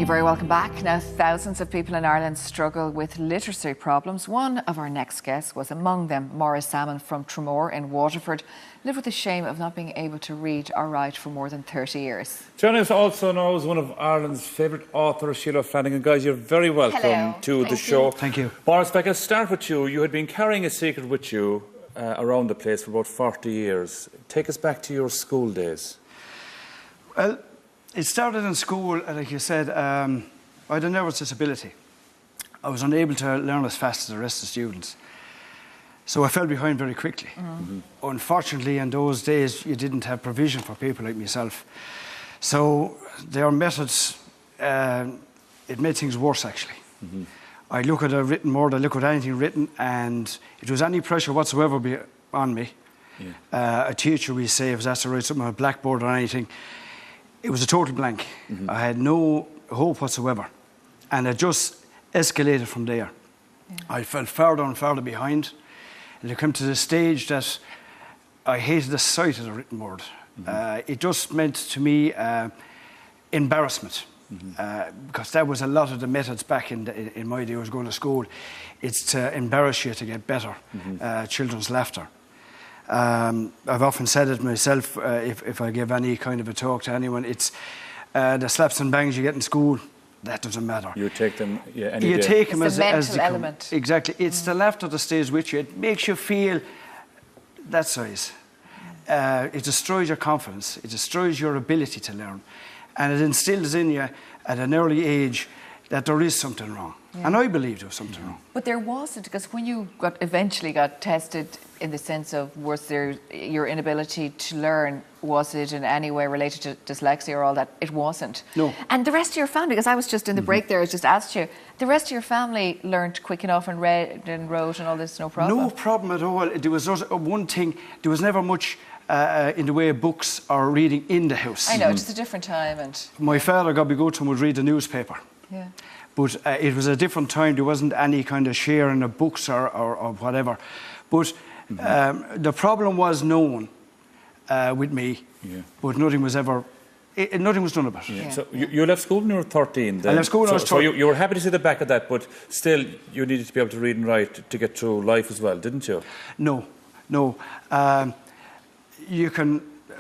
You're very welcome back. Now, thousands of people in Ireland struggle with literacy problems. One of our next guests was among them. Maurice from Tramore in Waterford lived with the shame of not being able to read or write for more than 30 years. Joining us also now is one of Ireland's favourite authors, Sheila Flanagan. Guys, you're very welcome to the show. Thank you. Maurice, if I can start with you. You had been carrying a secret with you around the place for about 40 years. Take us back to your school days. Well, it started in school, like you said. I had a nervous disability. I was unable to learn as fast as the rest of the students. So I fell behind very quickly. Unfortunately, in those days, you didn't have provision for people like myself. So their methods, it made things worse, actually. I look at a written word, I look at anything written, and if there was any pressure whatsoever on me, a teacher, we say, was asked to write something on a blackboard or anything, it was a total blank. I had no hope whatsoever. And it just escalated from there. I fell further and further behind. And it came to the stage that I hated the sight of the written word. It just meant to me embarrassment. Because that was a lot of the methods back in my day. I was going to school. It's to embarrass you to get better. Children's laughter. I've often said it myself, if I give any kind of a talk to anyone, it's the slaps and bangs you get in school, that doesn't matter. You take them any You day. take them it's as the element. Exactly. It's the laughter that stays with you. It makes you feel that size. It destroys your confidence. It destroys your ability to learn. And it instills in you at an early age that there is something wrong. And I believe there was something wrong. But there wasn't, because when you eventually got tested in the sense of was there your inability to learn, was it in any way related to dyslexia or all that? It wasn't. No. And the rest of your family, because I was just in the break there, I just asked you, the rest of your family learned quick enough and read and wrote and all this, no problem? No problem at all. There was just one thing, there was never much in the way of books or reading in the house. I know, just a different time. And my father, God be good to him, would read the newspaper. yeah. But it was a different time. There wasn't any kind of sharing of books or whatever. But the problem was known with me, but nothing was ever, nothing was done about it. So you left school when you were 13 then? I left school when I was 13. So you were happy to see the back of that, but still you needed to be able to read and write to get through life as well, didn't you? No.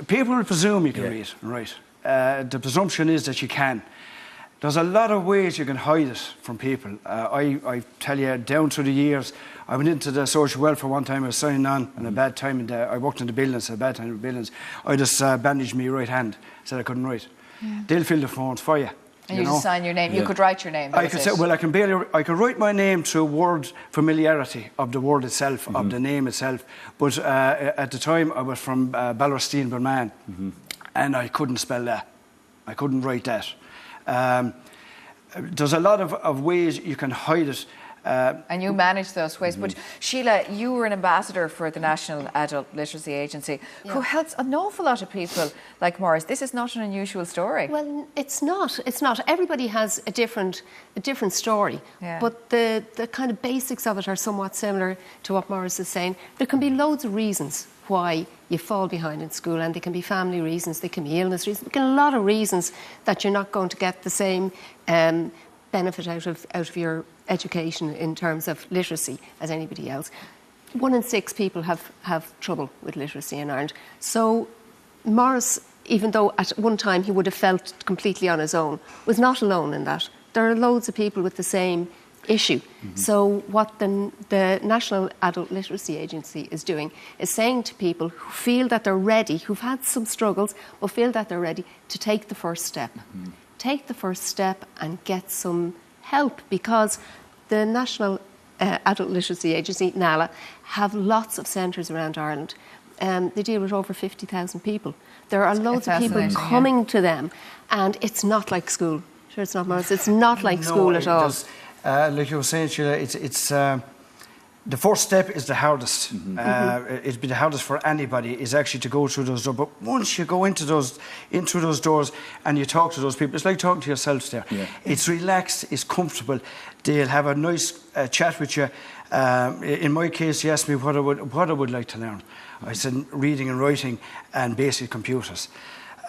People will presume you can read and write. The presumption is that you can. There's a lot of ways you can hide it from people. I tell you, down through the years, I went into the social welfare one time. I was signing on in a bad time. I worked in the buildings, a bad time in the buildings. I just bandaged my right hand, said I couldn't write. They'll fill the forms for you. And you just sign your name. You could write your name. I could say, well, I could write my name through word familiarity of the word itself, of the name itself. But at the time, I was from Ballorstein, Berman, and I couldn't spell that. I couldn't write that. There's a lot of ways you can hide it. And you manage those ways. But Sheila, you were an ambassador for the National Adult Literacy Agency, who helps an awful lot of people like Maurice. This is not an unusual story. Well, it's not. It's not. Everybody has a different story. But the kind of basics of it are somewhat similar to what Maurice is saying. There can be loads of reasons why you fall behind in school, and they can be family reasons, they can be illness reasons, there can be a lot of reasons that you're not going to get the same benefit out of your education in terms of literacy as anybody else. 1 in 6 people have trouble with literacy in Ireland. So Maurice, even though at one time he would have felt completely on his own, was not alone in that. There are loads of people with the same issue. So what the National Adult Literacy Agency is doing is saying to people who feel that they're ready, who've had some struggles, but feel that they're ready to take the first step. Take the first step and get some help, because the National Adult Literacy Agency, NALA, have lots of centres around Ireland. They deal with over 50,000 people. There are loads of people coming to them, and it's not like school. Sure, it's not, Maurice. It's not like school at all. Like you were saying, Sheila, it's the first step is the hardest. It'd be the hardest for anybody, is actually to go through those doors. But once you go into those doors and you talk to those people, it's like talking to yourselves there. It's relaxed, it's comfortable. They'll have a nice chat with you. In my case, you asked me what I would like to learn. I said reading and writing and basic computers.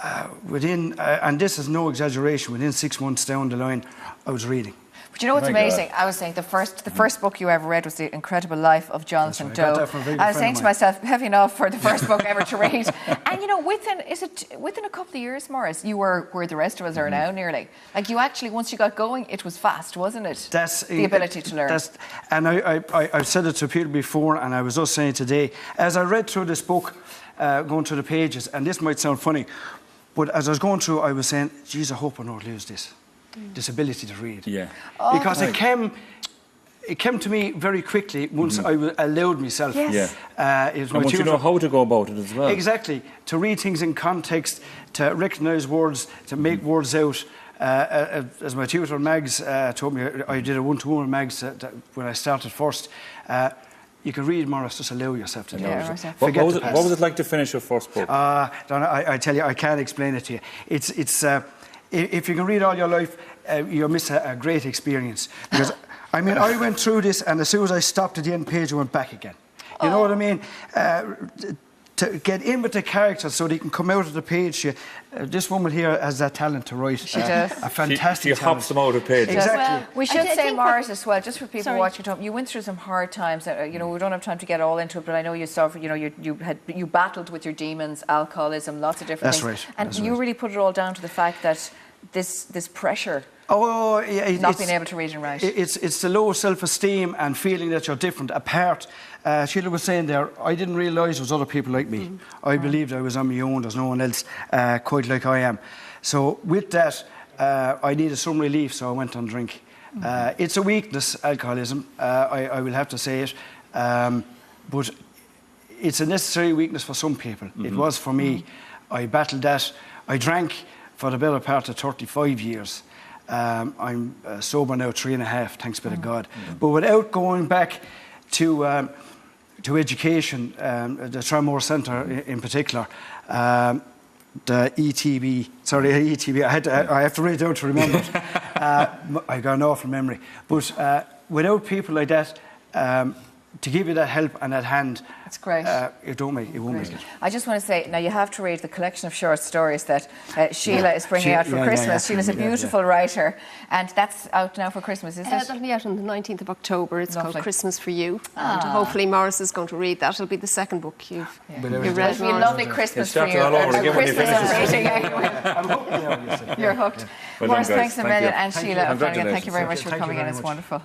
and this is no exaggeration, within 6 months down the line, I was reading. But you know what's amazing? I was saying the first book you ever read was The Incredible Life of Jonathan Right. Doe. I was saying to myself, heavy enough for the first book ever to read. And you know, within a couple of years, Maurice, you were where the rest of us are now, nearly. Like you actually, once you got going, it was fast, wasn't it? That's the ability to learn. And I've said it to people before, and I was just saying today, as I read through this book, going through the pages, and this might sound funny, but as I was going through, I was saying, geez, I hope I don't lose this ability to read. Yeah. Because it came to me very quickly once I allowed myself. Yes. Yeah. It was and once you know how to go about it as well. Exactly. To read things in context, to recognise words, to make words out. As my tutor, Mags, told me, I did a one-to-one with Mags when I started first. You can read, Maurice, just allow yourself to do it. What was it like to finish your first book? I tell you, I can't explain it to you. It's if you can read all your life, you'll miss a great experience. Because, I mean, I went through this, and as soon as I stopped at the end page, I went back again. You know what I mean? To get in with the characters so they can come out of the page. This woman here has that talent to write. She does. A fantastic She hops them out of pages. Exactly. Well, we should say, Maurice, as well, just for people watching at home, you went through some hard times. You know, we don't have time to get all into it, but I know you suffered. You know, you battled with your demons, alcoholism, lots of different things. Right. And you really put it all down to the fact that this pressure. Not being able to read and write. It's the low self-esteem and feeling that you're different, apart. Sheila was saying there, I didn't realise there was other people like me. I believed I was on my own, there's no one else quite like I am. So with that, I needed some relief, so I went on drink. It's a weakness, alcoholism, I will have to say it. But it's a necessary weakness for some people. It was for me. I battled that. I drank for the better part of 35 years. I'm sober now 3.5, thanks be to God. But without going back to education, the Tramore Centre in particular, the ETB, I have to read it down to remember it. I got an awful memory. But without people like that, to give you that help and that hand, it's great. It won't make it. I just want to say, now you have to read the collection of short stories that Sheila is bringing out for Christmas. Sheila's a beautiful writer, and that's out now for Christmas, is it? That'll be out on the 19th of October. It's called Christmas for You. And hopefully Maurice is going to read that. It'll be the second book you've read. It'll be a lovely Christmas for you. All over again when you Christmas finish anyway. You're hooked. Well Maurice, done, thanks a guys. million. Thank And you. Sheila, Congratulations. thank you very much for coming in. It's wonderful.